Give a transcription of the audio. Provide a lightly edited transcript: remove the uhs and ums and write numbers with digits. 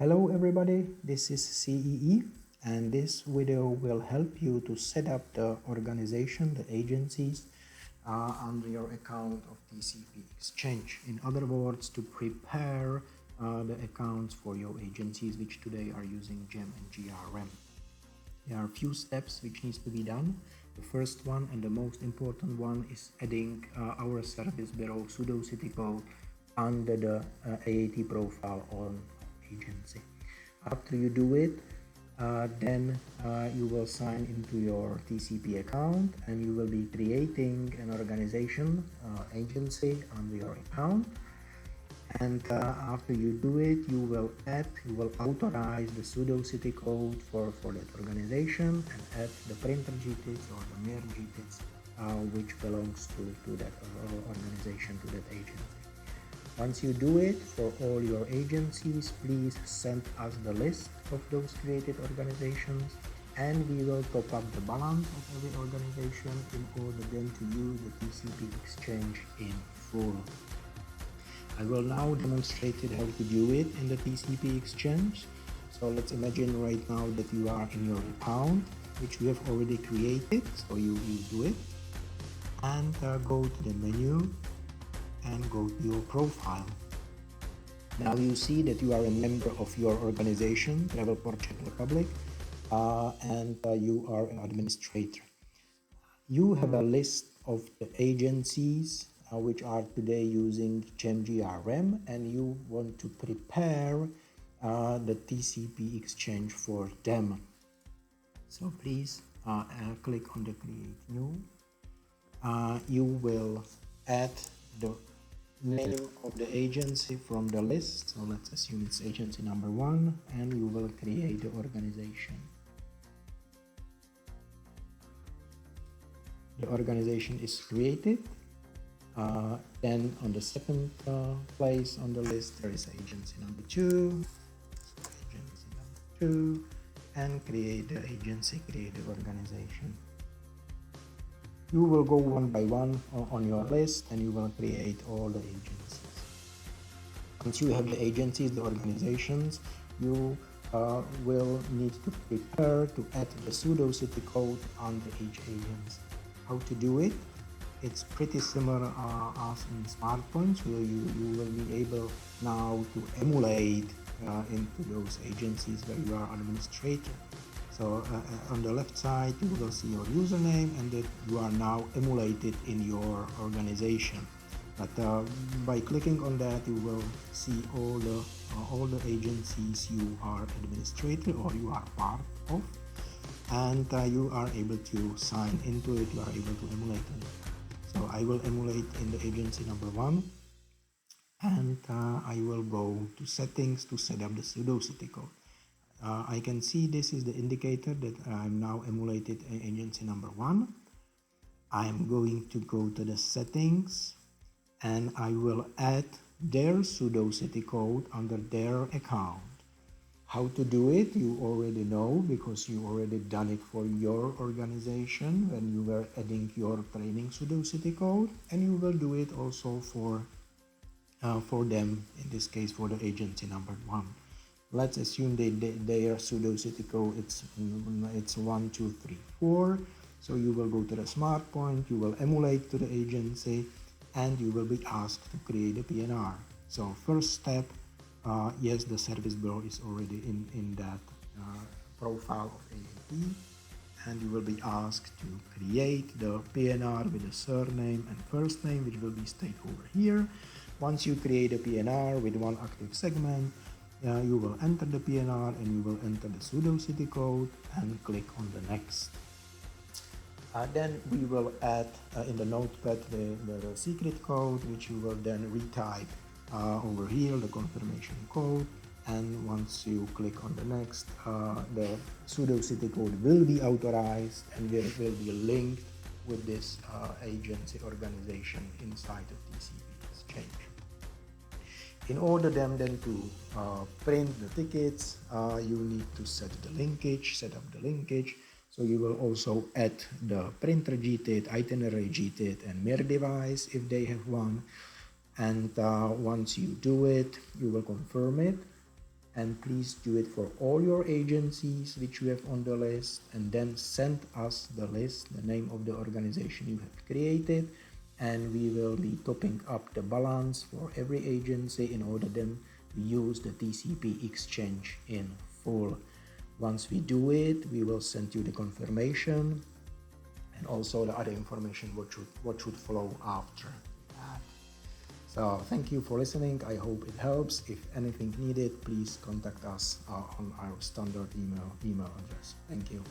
Hello everybody, this is CEE and this video will help you to set up the organization, the agencies under your account of TCP Exchange. In other words, to prepare the accounts for your agencies which today are using GEM and GRM. There are a few steps which needs to be done. The first one and the most important one is adding our service bureau sudo city code under the AAT profile on agency. After you do it, then you will sign into your TCP account and you will be creating an organization agency under your account. And after you do it, you will authorize the sudo city code for that organization and add the printer GTITs or the mir GTITs which belongs to that organization, to that agency. Once you do it for all your agencies, please send us the list of those created organizations and we will top up the balance of every organization in order then to use the TCP Exchange in full. I will now demonstrate how to do it in the TCP Exchange. So let's imagine right now that you are in your account, which we have already created. So you do it and go to the menu and go to your profile. Now you see that you are a member of your organization, Travelport Czech Republic, and you are an administrator. You have a list of the agencies which are today using GEM GRM and you want to prepare the TCP Exchange for them. So please click on the create new. You will add the name of the agency from the list. So let's assume it's agency number 1 and you will create the organization. The organization is created. Then on the second place on the list there is agency number 2, and create the agency, create the organization. You will go one by one on your list and you will create all the agencies. Once you have the agencies, the organizations, you will need to prepare to add the sudo city code under each agency. How to do it? It's pretty similar as in SmartPoints, where you will be able now to emulate into those agencies where you are administrator. So on the left side you will see your username and that you are now emulated in your organization. But by clicking on that you will see all the agencies you are administrator or you are part of, and you are able to sign into it, you are able to emulate it. So I will emulate in the agency number 1 and I will go to settings to set up the sudo city code. I can see this is the indicator that I'm now emulated in agency number 1. I'm going to go to the settings and I will add their sudo city code under their account. How to do it you already know because you already done it for your organization when you were adding your training sudo city code, and you will do it also for them, in this case for the agency number 1. Let's assume their sudo city code it's 1, 2, 3, 4. So you will go to the smart point, you will emulate to the agency and you will be asked to create a PNR. So first step, yes, the service bureau is already in that profile of AAT, and you will be asked to create the PNR with a surname and first name, which will be stayed over here. Once you create a PNR with one active segment, you will enter the PNR and you will enter the sudo city code and click on the next. Then we will add in the notepad the secret code, which you will then retype over here, the confirmation code, and once you click on the next, the sudo city code will be authorized and will be linked with this agency organization inside of TCP Exchange. In order then to print the tickets, you need to set up the linkage. So you will also add the printer GTIT, itinerary GTIT, and mir device if they have one. And once you do it, you will confirm it. and please do it for all your agencies which you have on the list, and then send us the list, the name of the organization you have created, and we will be topping up the balance for every agency in order then to use the TCP exchange in full. Once we do it, we will send you the confirmation and also the other information what should follow after that. So thank you for listening. I hope it helps. If anything needed, please contact us on our standard email address. Thank you.